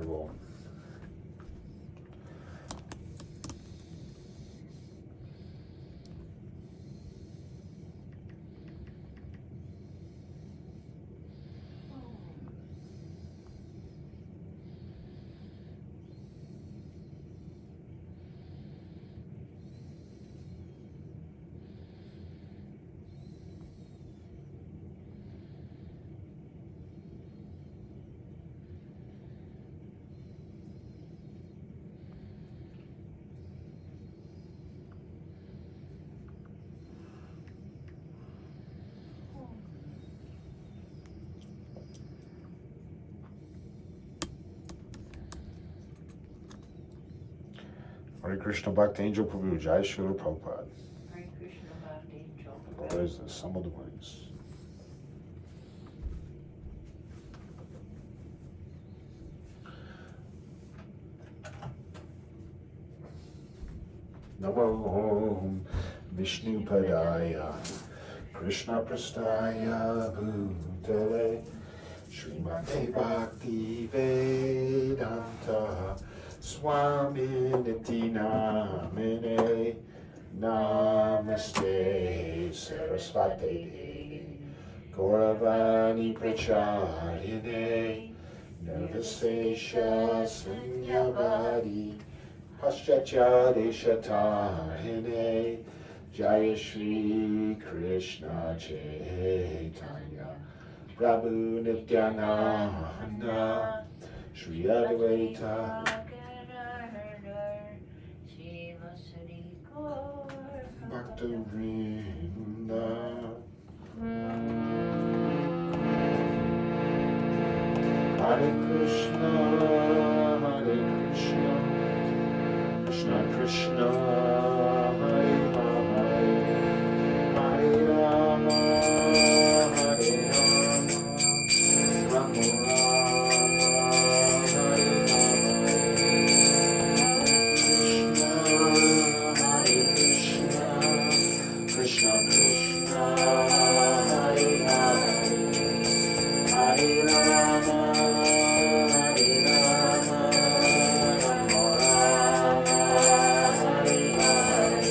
comfortable. Hare Krishna Bhakti Angel Prabhu, Jai Srila Prabhupada. Hare Krishna Bhakti Angel What Prabhupada. is this? Some of the ways. Namo Vishnu Padaya Krishna Prastaya Bhutale Srimate Bhakti Vedanta Swami Niti Namine Namaste Sarasvati Devi Gauravani Pracharine Nirvisesha Sunyavadi Paschatya Deshatarine Jaya Shri Krishna Chaitanya Prabhu Nityananda Shri Advaita Bhakta-vrinda Hare Krishna Krishna Krishna Hare Hare Hare Rama Hare Rama Rama Rama Hare Hare Krishna Krishna Krishna Hare Hare Hare Rama Hare Rama Rama Rama Hare Hare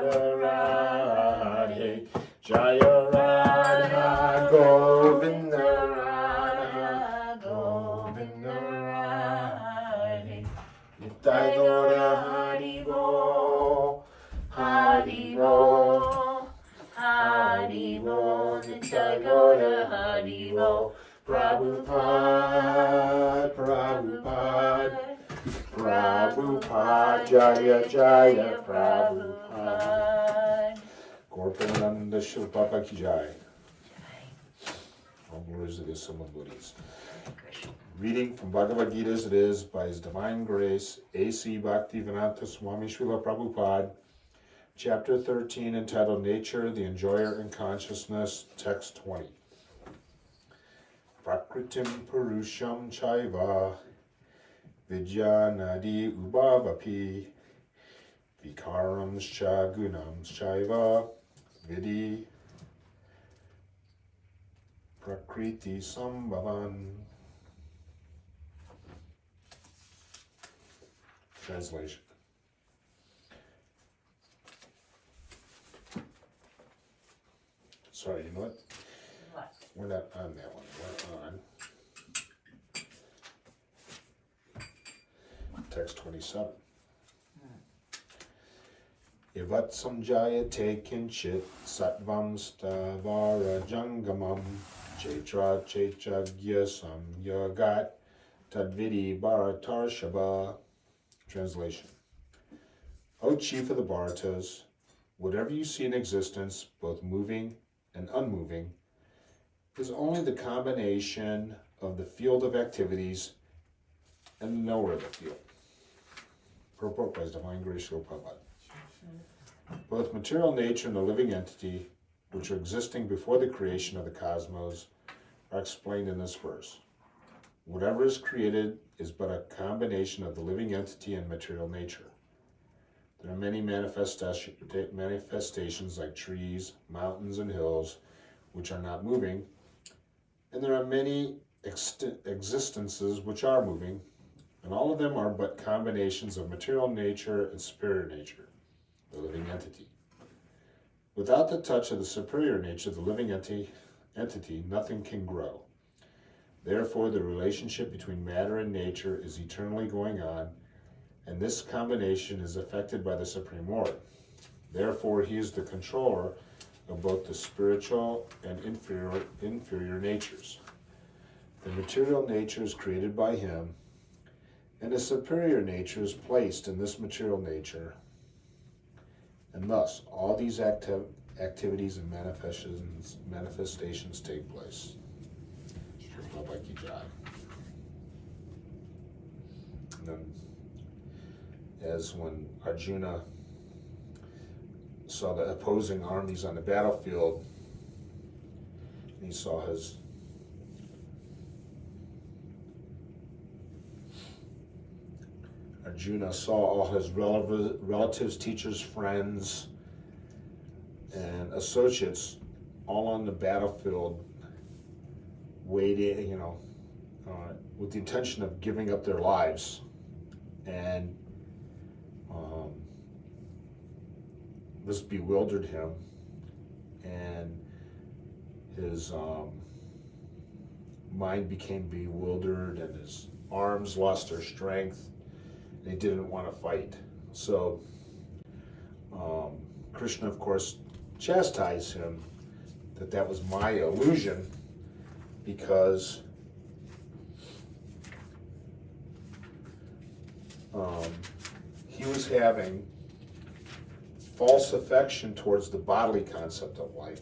Radhe, Jaya Radha Govinda Radha Govinda Radhe, Nitai Gaura Haribo, Haribo, Haribo, Nitai Gaura Haribo, Prabhupada, Prabhupada, Prabhupada, Jaya Jaya Prabhupada. Gaurapananda Shri Prabhupada Ki Jai. All glories to the Assembled Buddhas. Reading from Bhagavad Gita as it is by His Divine Grace, A.C. Bhaktivedanta Swami Srila Prabhupada, Chapter 13, entitled Nature, the Enjoyer in Consciousness, Text 20. Prakritim Purusham Chaiva Vidyanadi Ubhavapi Vikaram Shagunam Chaiva Vidi Prakriti Sambhavan. Translation. Sorry, you know what? What? We're not on that one. We're on text 27. Ivat samjayate kinchit sattvam stavara jangamam chetra chechagya samyagat tadvidi bharatarshava. Translation. O chief of the Bharatas, whatever you see in existence, both moving and unmoving, is only the combination of the field of activities and the knower of the field. Purport by His Divine Grace Srila Prabhupada. Both material nature and the living entity, which are existing before the creation of the cosmos, are explained in this verse. Whatever is created is but a combination of the living entity and material nature. There are many manifestations like trees, mountains, and hills, which are not moving, and there are many existences which are moving, and all of them are but combinations of material nature and superior nature, the living entity. Without the touch of the superior nature, the living entity, nothing can grow. Therefore, the relationship between matter and nature is eternally going on, and this combination is affected by the Supreme Lord. Therefore, He is the controller of both the spiritual and inferior natures. The material nature is created by Him, and the superior nature is placed in this material nature, and thus all these activities and manifestations take place. Prabhupada Ki Jai. And then, as when Arjuna saw the opposing armies on the battlefield, and he saw his Arjuna saw all his relatives, teachers, friends, and associates all on the battlefield waiting, with the intention of giving up their lives. And this bewildered him, and his mind became bewildered, and his arms lost their strength, and he didn't want to fight. So Krishna, of course, chastised him that was my illusion, because he was having false affection towards the bodily concept of life.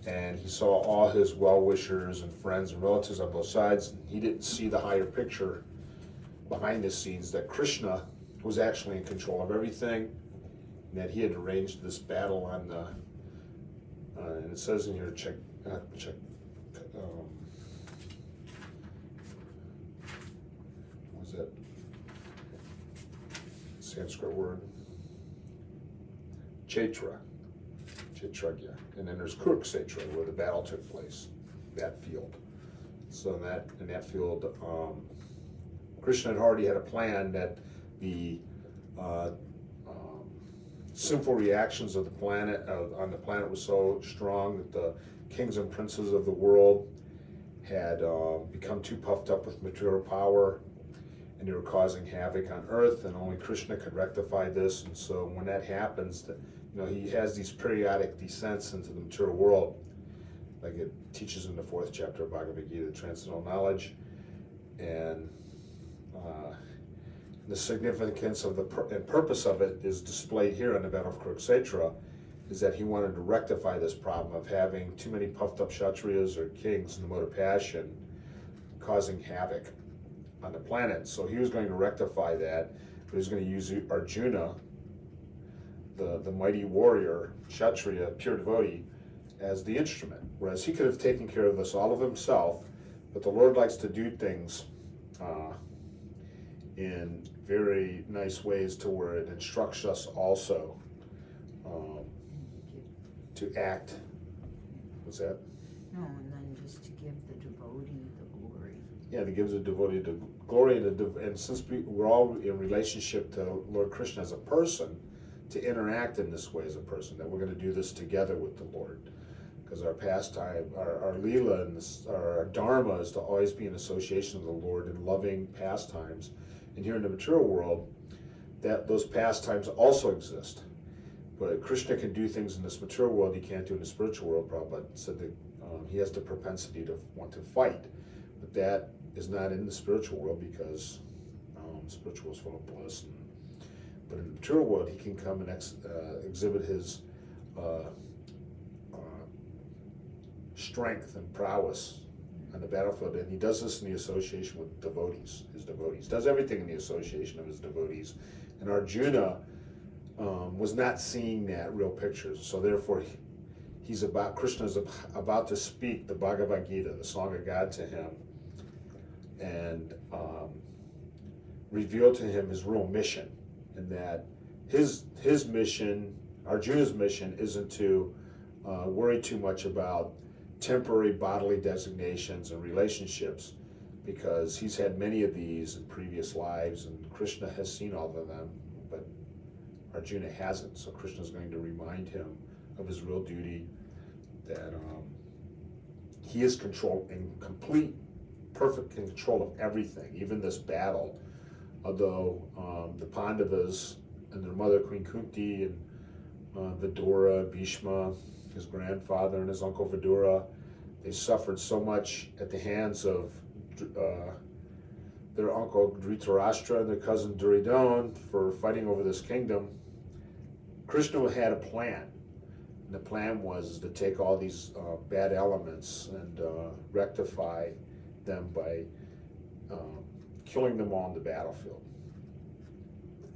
And he saw all his well-wishers and friends and relatives on both sides, and he didn't see the higher picture behind the scenes, that Krishna was actually in control of everything, and that he had arranged this battle on the, and it says in here, what was that Sanskrit word? Kshetragya. And then there's Kurukshetra, where the battle took place, that field. So in that field, Krishna had already had a plan that the sinful reactions of the planet on the planet was so strong that the kings and princes of the world had become too puffed up with material power, and they were causing havoc on Earth, and only Krishna could rectify this. And so when that happens, he has these periodic descents into the material world, like it teaches in the 4th chapter of Bhagavad Gita, Transcendental Knowledge, and the significance of and purpose of it is displayed here on the battle of Kurukshetra, is that he wanted to rectify this problem of having too many puffed up Kshatriyas or kings in the mode of passion causing havoc on the planet. So he was going to rectify that, but he was going to use Arjuna, the mighty warrior, Kshatriya, pure devotee, as the instrument. Whereas he could have taken care of this all of himself, but the Lord likes to do things in very nice ways to where it instructs us also to act. What's that? No, and then just to give the devotee the glory. Yeah, that gives the devotee the glory, and since we're all in relationship to Lord Krishna as a person, to interact in this way as a person, that we're going to do this together with the Lord. Because our pastime, our Leela, and our Dharma is to always be in association with the Lord in loving pastimes. And here in the material world, that those pastimes also exist. But Krishna can do things in this material world he can't do in the spiritual world. Prabhupada said that he has the propensity to want to fight. But that is not in the spiritual world, because spiritual is full of bliss. But in the material world, he can come and exhibit his strength and prowess on the battlefield, and he does this in the association with devotees, his devotees. Does everything in the association of his devotees. And Arjuna was not seeing that real picture, so therefore Krishna's about to speak the Bhagavad Gita, the song of God, to him, and reveal to him his real mission, and that his mission, Arjuna's mission, isn't to worry too much about temporary bodily designations and relationships, because he's had many of these in previous lives, and Krishna has seen all of them, but Arjuna hasn't. So Krishna is going to remind him of his real duty, that he is perfect control of everything, even this battle. Although the Pandavas and their mother Queen Kunti and Vidura, Bhishma, his grandfather, and his uncle Vidura, they suffered so much at the hands of their uncle Dhritarashtra and their cousin Duryodhana for fighting over this kingdom. Krishna had a plan, and the plan was to take all these bad elements and rectify them by killing them all on the battlefield.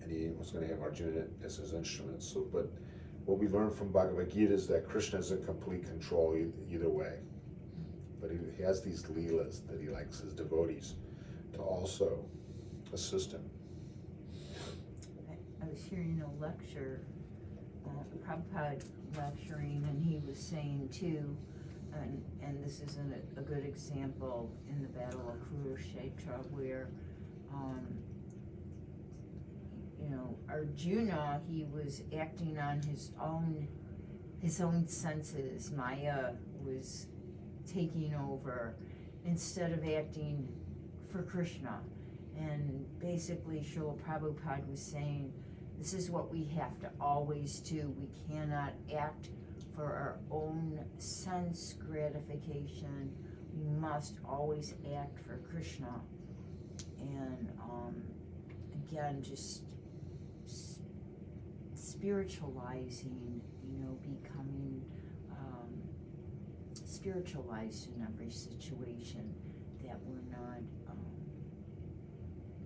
And he was going to have Arjuna as his instrument. So, but what we learn from Bhagavad Gita is that Krishna is in complete control either way. But he has these leelas that he likes his devotees to also assist him. I was hearing a lecture, Prabhupada lecturing, and he was saying too, and this is a good example in the Battle of Kurukshetra, where Arjuna, he was acting on his own senses. Maya was taking over instead of acting for Krishna. And basically Srila Prabhupada was saying, this is what we have to always do. We cannot act for our own sense gratification. We must always act for Krishna. And again, just spiritualizing, becoming spiritualized in every situation, that we're not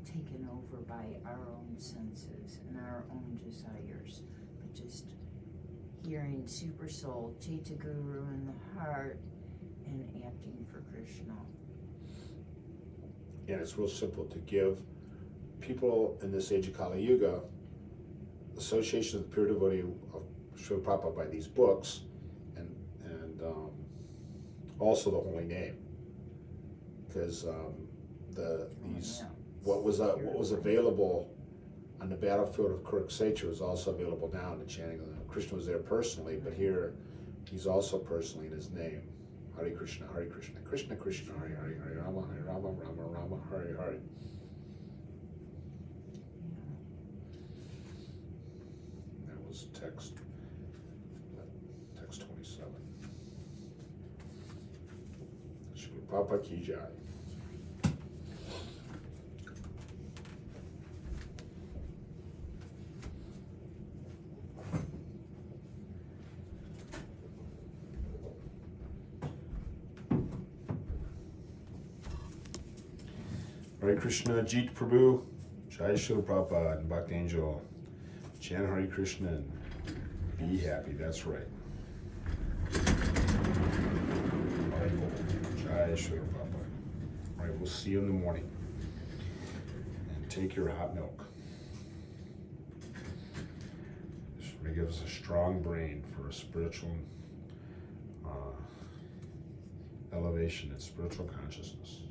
taken over by our own senses and our own desires, but just hearing Super Soul, Chaitya Guru in the heart, and acting for Krishna. And it's real simple to give people in this age of Kali Yuga association of the pure devotee of Srila Prabhupada by these books, and also the holy name, because what was available on the battlefield of Kurukshetra is also available now in the chanting. Krishna was there personally, but here he's also personally in his name. Hare Krishna, Krishna Krishna, Hare Hare, Hare Rama, Rama Rama, Hare Hare. That was text 27. Srila Prabhupada Ki Jai. Hare Krishna, Jeet Prabhu, Jai Srila Prabhupada, and Bhakti Angel. Chant Hare Krishna and be happy, that's right. Jai Srila Prabhupada. All right, we'll see you in the morning. And take your hot milk. This will give us a strong brain for a spiritual elevation and spiritual consciousness.